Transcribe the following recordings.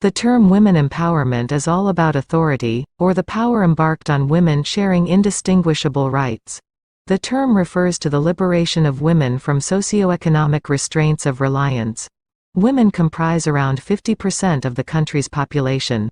The term women empowerment is all about authority, or the power embarked on women sharing indistinguishable rights. The term refers to the liberation of women from socioeconomic restraints of reliance. Women comprise around 50% of the country's population.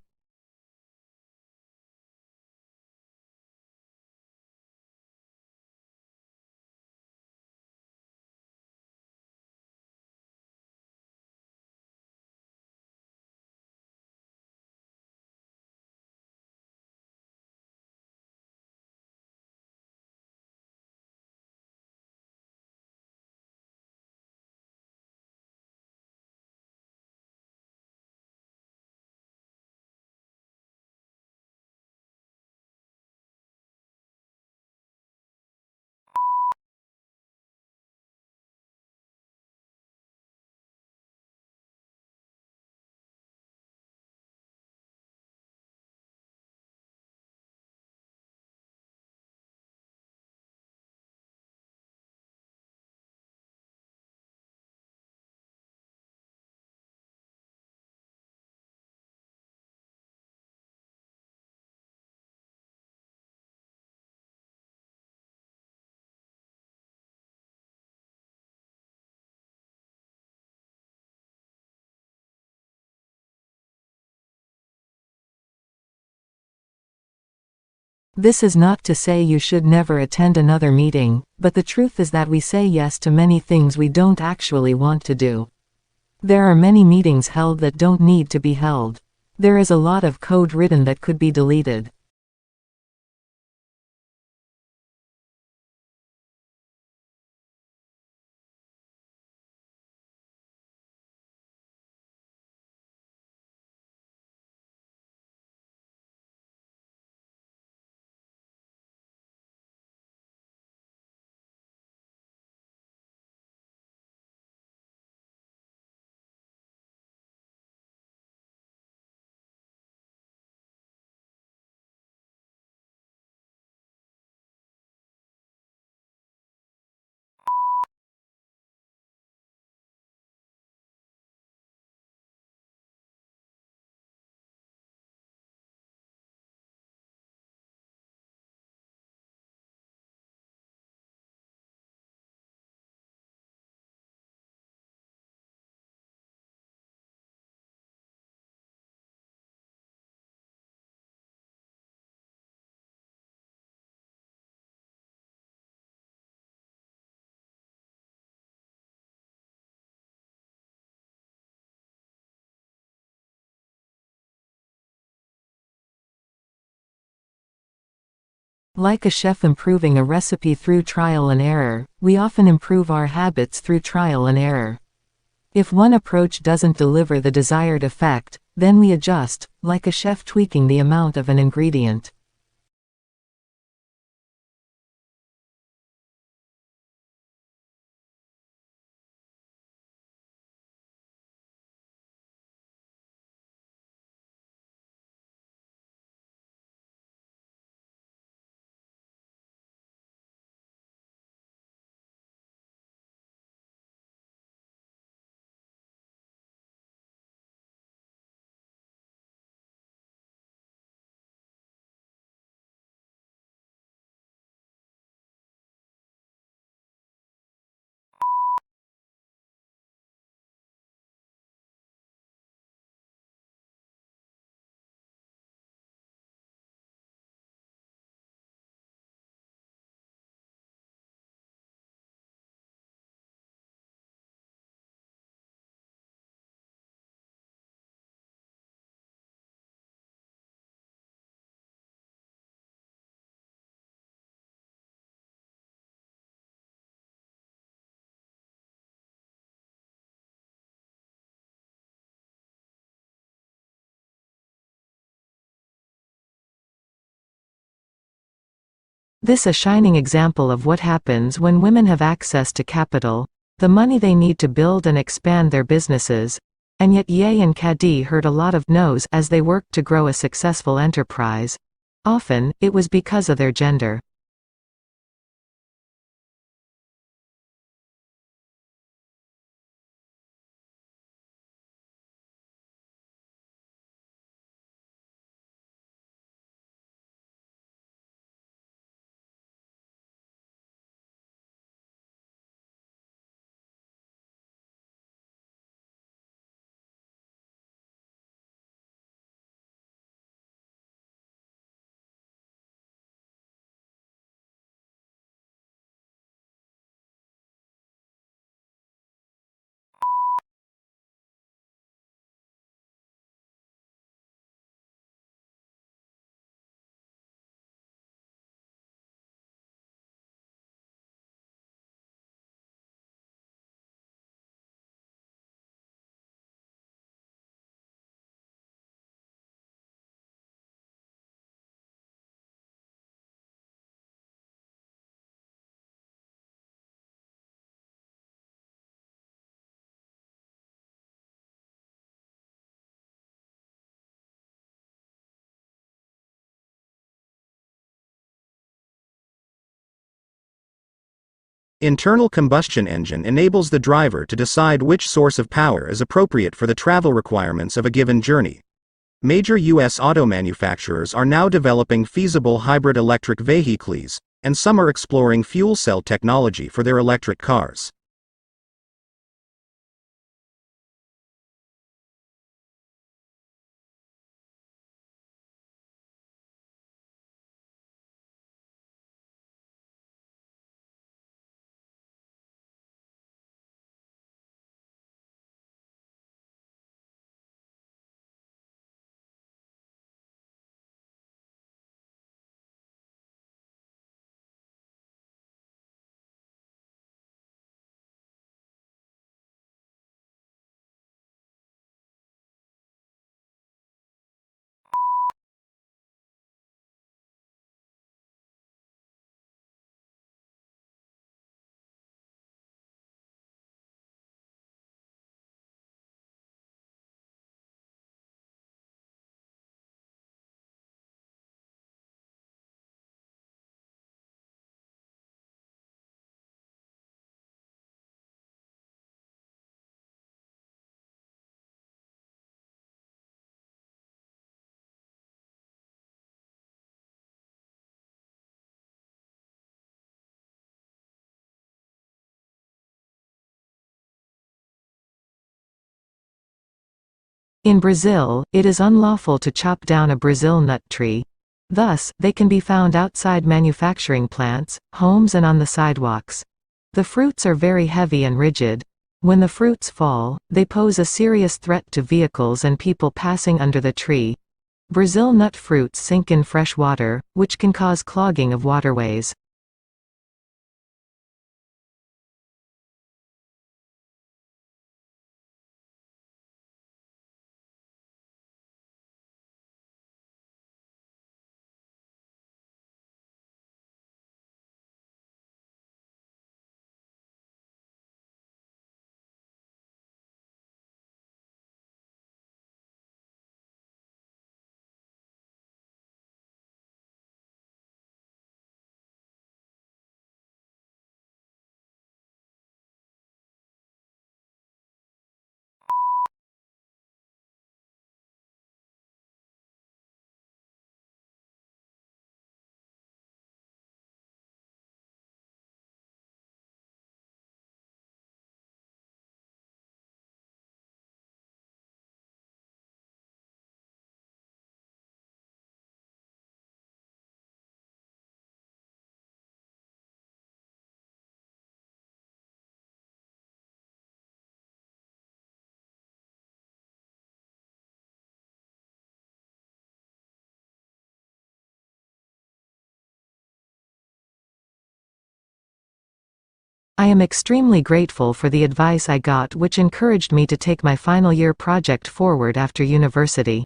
This is not to say you should never attend another meeting, but the truth is that we say yes to many things we don't actually want to do. There are many meetings held that don't need to be held. There is a lot of code written that could be deleted. Like a chef improving a recipe through trial and error, we often improve our habits through trial and error. If one approach doesn't deliver the desired effect, then we adjust, like a chef tweaking the amount of an ingredient. This a shining example of what happens when women have access to capital, the money they need to build and expand their businesses. And yet Ye and Kadi heard a lot of no's as they worked to grow a successful enterprise. Often, it was because of their gender. Internal combustion engine enables the driver to decide which source of power is appropriate for the travel requirements of a given journey. Major U.S. auto manufacturers are now developing feasible hybrid electric vehicles, and some are exploring fuel cell technology for their electric cars. In Brazil, it is unlawful to chop down a Brazil nut tree. Thus, they can be found outside manufacturing plants, homes and on the sidewalks. The fruits are very heavy and rigid. When the fruits fall, they pose a serious threat to vehicles and people passing under the tree. Brazil nut fruits sink in fresh water, which can cause clogging of waterways. I am extremely grateful for the advice I got, which encouraged me to take my final year project forward after university.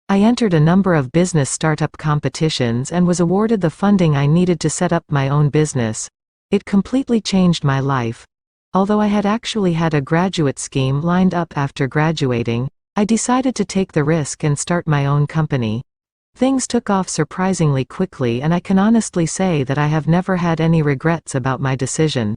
I entered a number of business startup competitions and was awarded the funding I needed to set up my own business. It completely changed my life. Although I had actually had a graduate scheme lined up after graduating, I decided to take the risk and start my own company. Things took off surprisingly quickly, and I can honestly say that I have never had any regrets about my decision.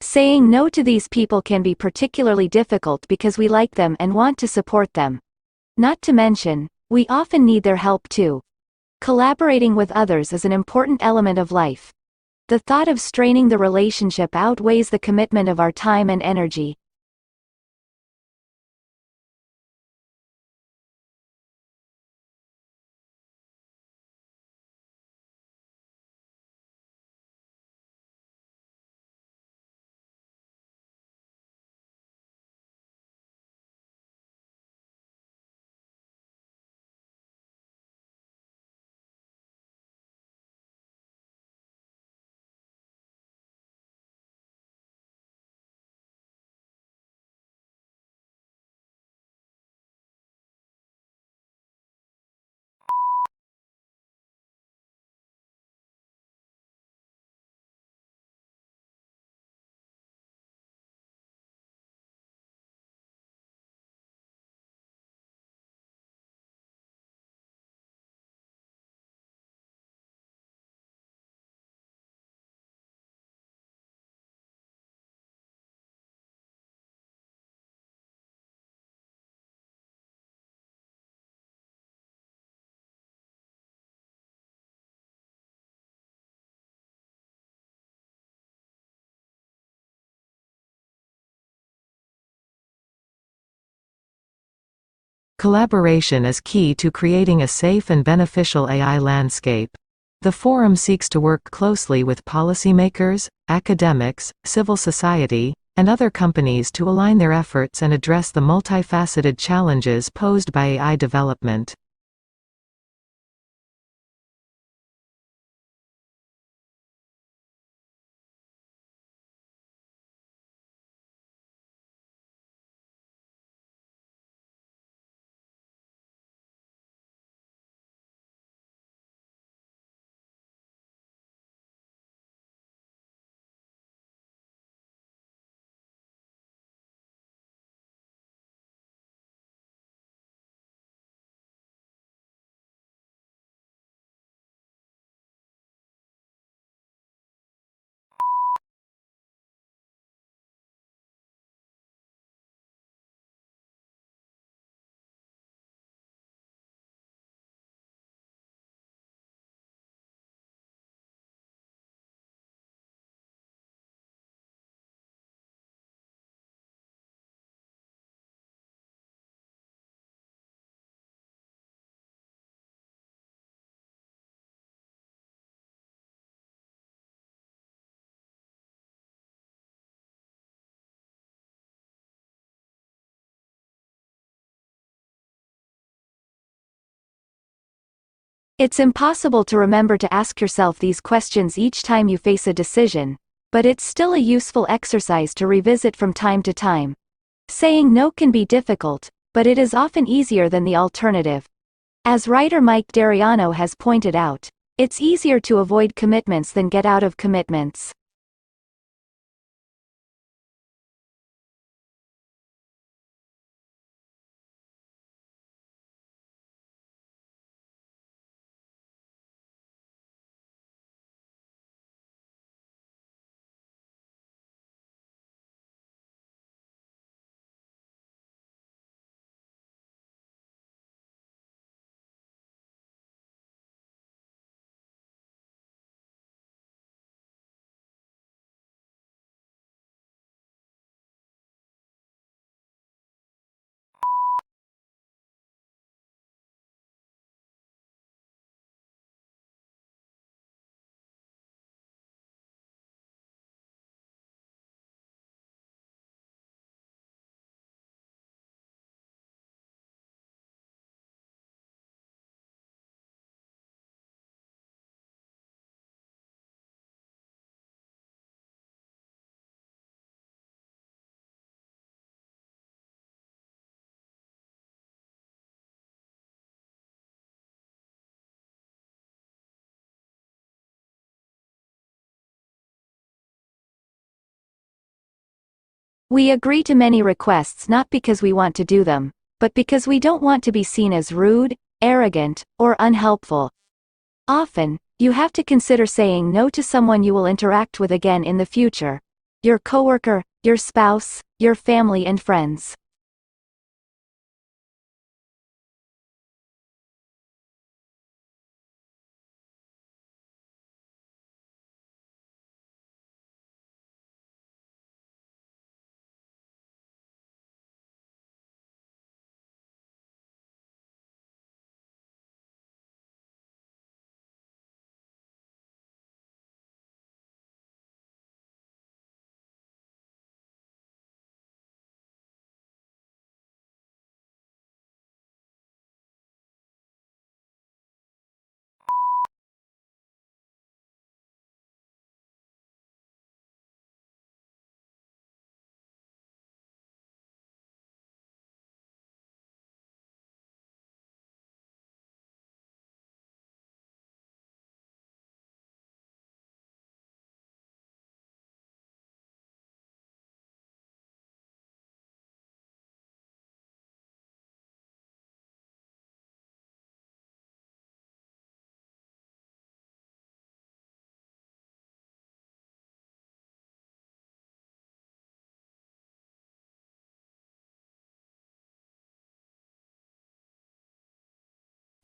Saying no to these people can be particularly difficult because we like them and want to support them. Not to mention, we often need their help too. Collaborating with others is an important element of life. The thought of straining the relationship outweighs the commitment of our time and energy. Collaboration is key to creating a safe and beneficial AI landscape. The forum seeks to work closely with policymakers, academics, civil society, and other companies to align their efforts and address the multifaceted challenges posed by AI development. It's impossible to remember to ask yourself these questions each time you face a decision, but it's still a useful exercise to revisit from time to time. Saying no can be difficult, but it is often easier than the alternative. As writer Mike Dariano has pointed out, it's easier to avoid commitments than get out of commitments. We agree to many requests not because we want to do them, but because we don't want to be seen as rude, arrogant, or unhelpful. Often, you have to consider saying no to someone you will interact with again in the future. Your coworker, your spouse, your family and friends.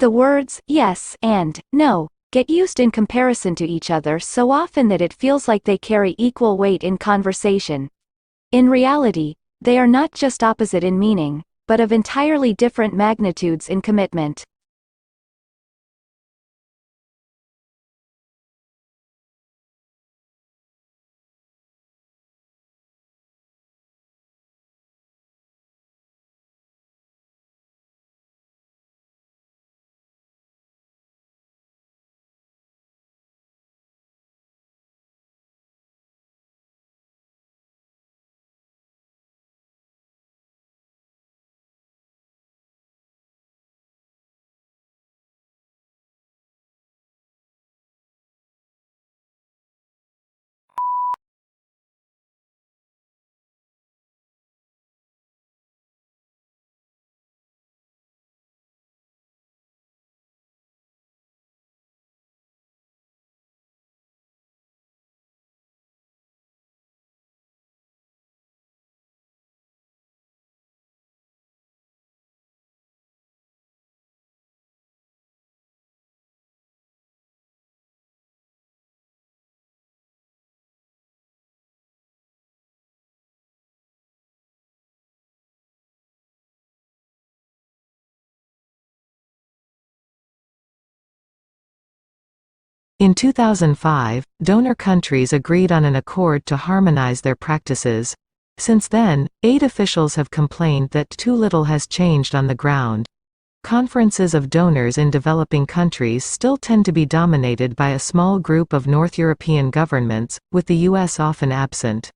The words yes and no get used in comparison to each other so often that it feels like they carry equal weight in conversation. In reality, they are not just opposite in meaning, but of entirely different magnitudes in commitment. In 2005, donor countries agreed on an accord to harmonize their practices. Since then, aid officials have complained that too little has changed on the ground. Conferences of donors in developing countries still tend to be dominated by a small group of North European governments, with the US often absent.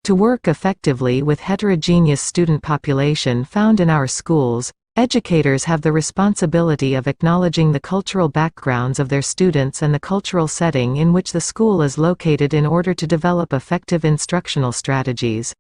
To work effectively with heterogeneous student population found in our schools, educators have the responsibility of acknowledging the cultural backgrounds of their students and the cultural setting in which the school is located in order to develop effective instructional strategies.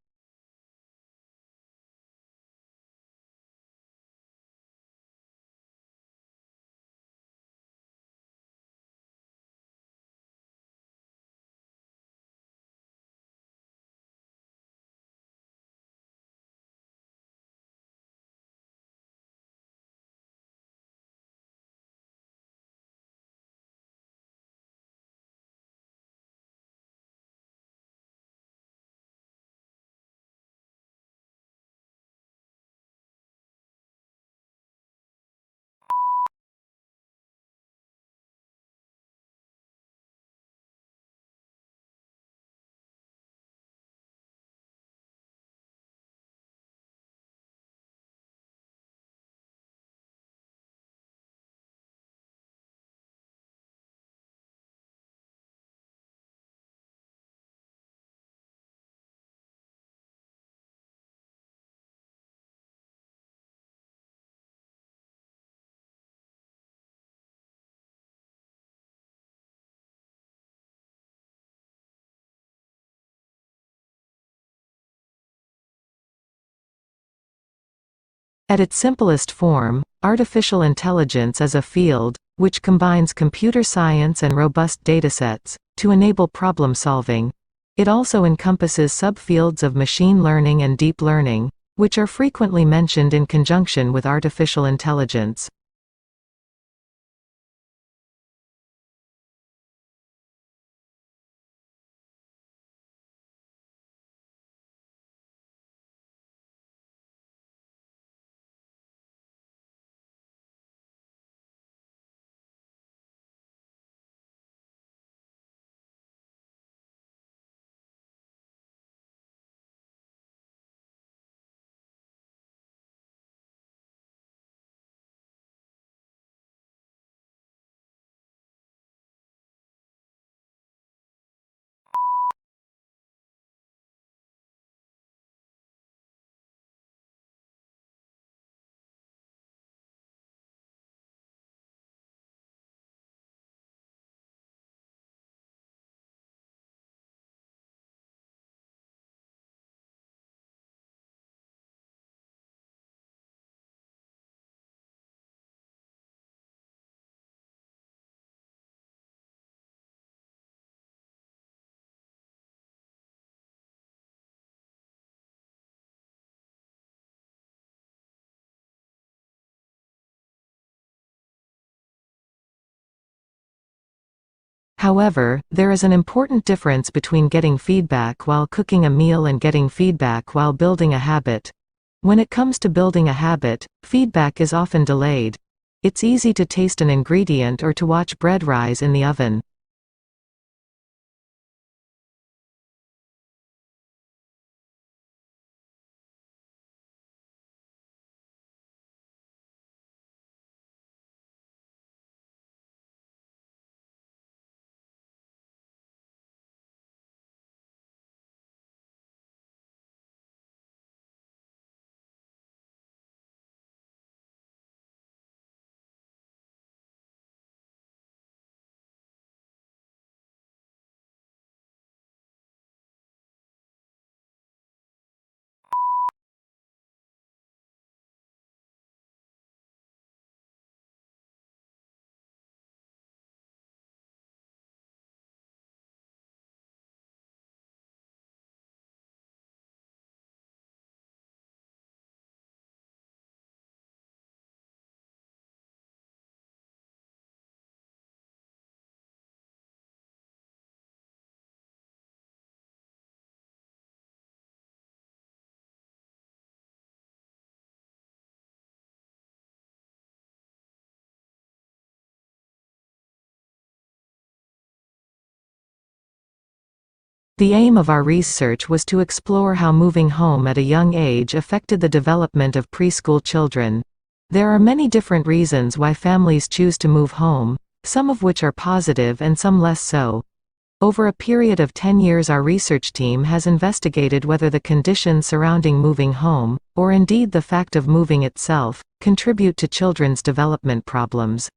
At its simplest form, artificial intelligence is a field which combines computer science and robust datasets to enable problem solving. It also encompasses subfields of machine learning and deep learning, which are frequently mentioned in conjunction with artificial intelligence. However, there is an important difference between getting feedback while cooking a meal and getting feedback while building a habit. When it comes to building a habit, feedback is often delayed. It's easy to taste an ingredient or to watch bread rise in the oven. The aim of our research was to explore how moving home at a young age affected the development of preschool children. There are many different reasons why families choose to move home, some of which are positive and some less so. Over a period of 10 years, our research team has investigated whether the conditions surrounding moving home, or indeed the fact of moving itself, contribute to children's development problems.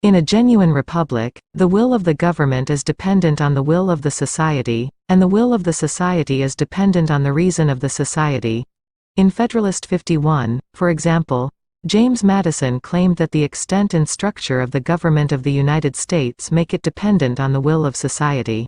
In a genuine republic, the will of the government is dependent on the will of the society, and the will of the society is dependent on the reason of the society. In Federalist 51, for example, James Madison claimed that the extent and structure of the government of the United States make it dependent on the will of society.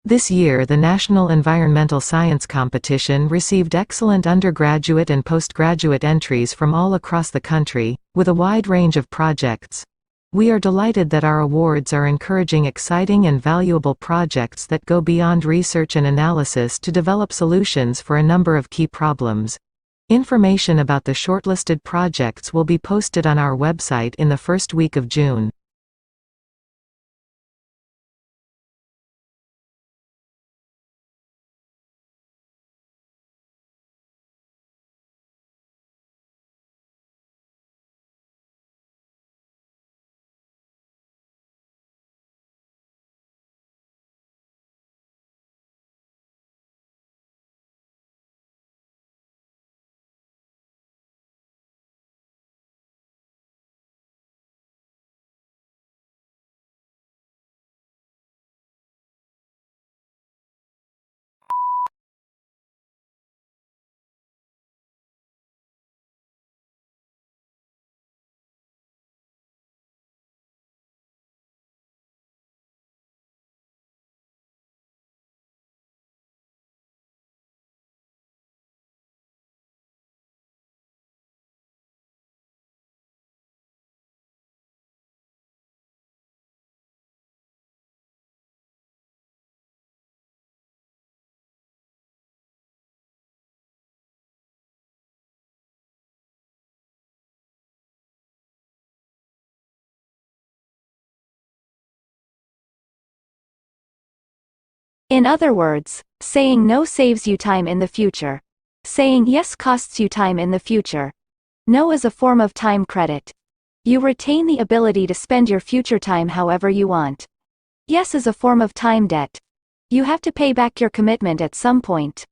This year, the National Environmental Science Competition received excellent undergraduate and postgraduate entries from all across the country, with a wide range of projects. We are delighted that our awards are encouraging exciting and valuable projects that go beyond research and analysis to develop solutions for a number of key problems. Information about the shortlisted projects will be posted on our website in the first week of June. In other words, saying no saves you time in the future. Saying yes costs you time in the future. No is a form of time credit. You retain the ability to spend your future time however you want. Yes is a form of time debt. You have to pay back your commitment at some point.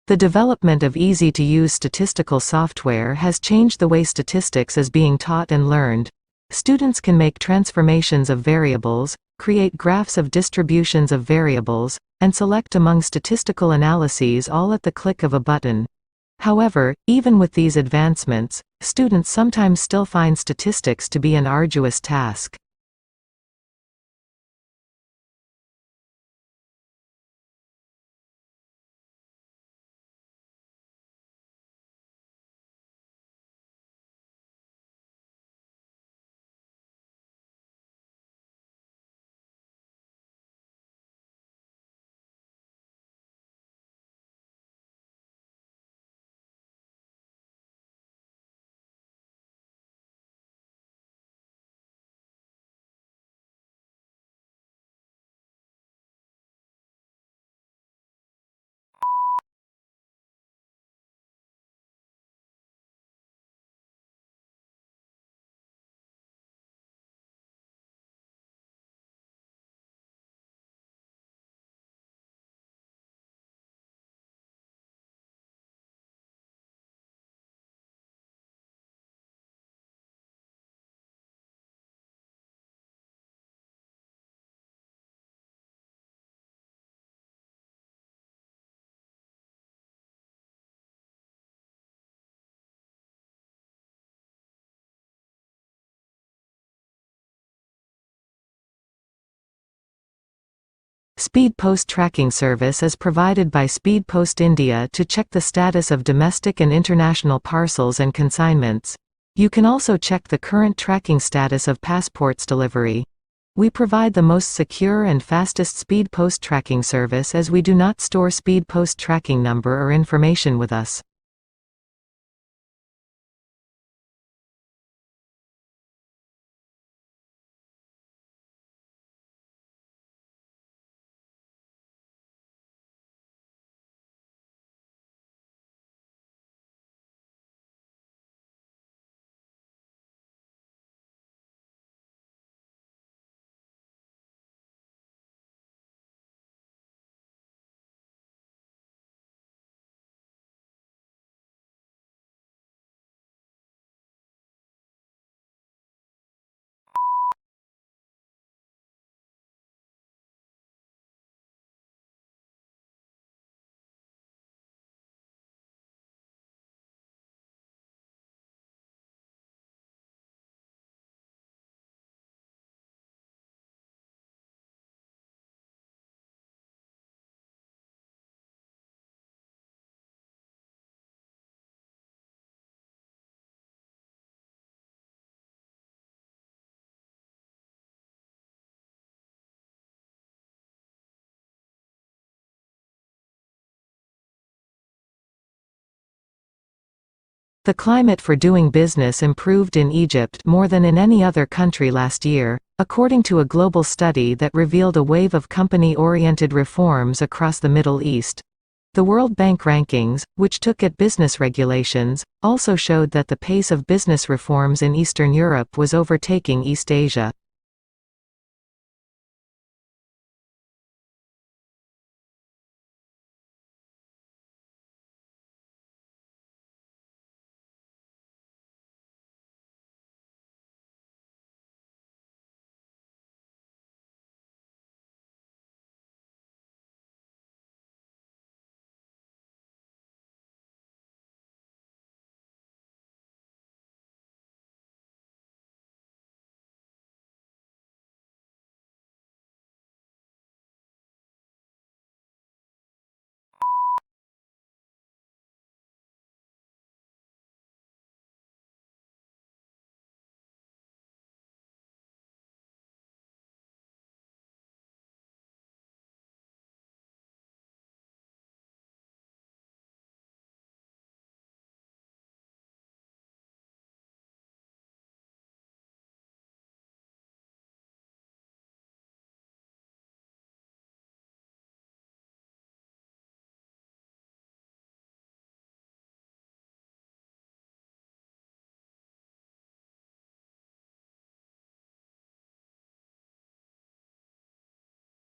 The development of easy-to-use statistical software has changed the way statistics is being taught and learned. Students can make transformations of variables, create graphs of distributions of variables, and select among statistical analyses all at the click of a button. However, even with these advancements, students sometimes still find statistics to be an arduous task. Speed Post Tracking Service is provided by Speed Post India to check the status of domestic and international parcels and consignments. You can also check the current tracking status of passports delivery. We provide the most secure and fastest Speed Post Tracking service as we do not store Speed Post tracking number or information with us. The climate for doing business improved in Egypt more than in any other country last year, according to a global study that revealed a wave of company-oriented reforms across the Middle East. The World Bank rankings, which took at business regulations, also showed that the pace of business reforms in Eastern Europe was overtaking East Asia.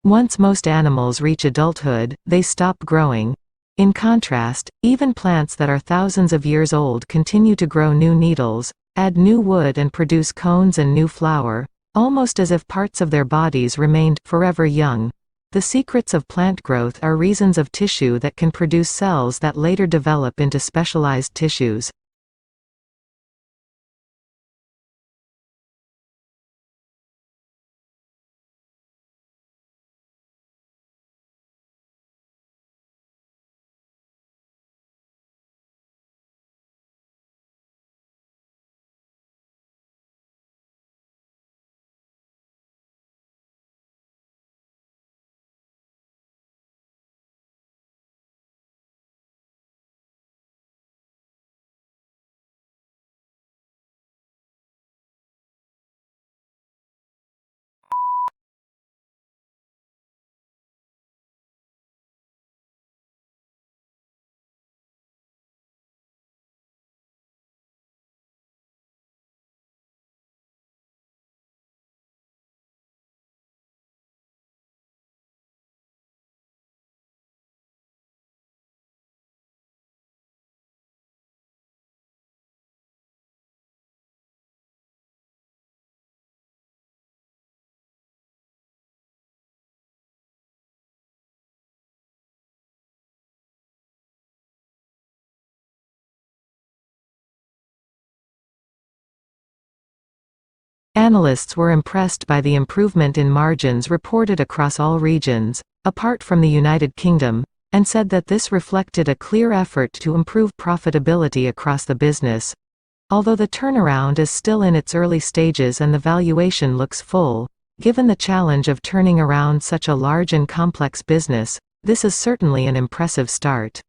Once most animals reach adulthood, they stop growing. In contrast, even plants that are thousands of years old continue to grow new needles, add new wood and produce cones and new flower, almost as if parts of their bodies remained forever young. The secrets of plant growth are reasons of tissue that can produce cells that later develop into specialized tissues. Analysts were impressed by the improvement in margins reported across all regions, apart from the United Kingdom, and said that this reflected a clear effort to improve profitability across the business. Although the turnaround is still in its early stages and the valuation looks full, given the challenge of turning around such a large and complex business, this is certainly an impressive start.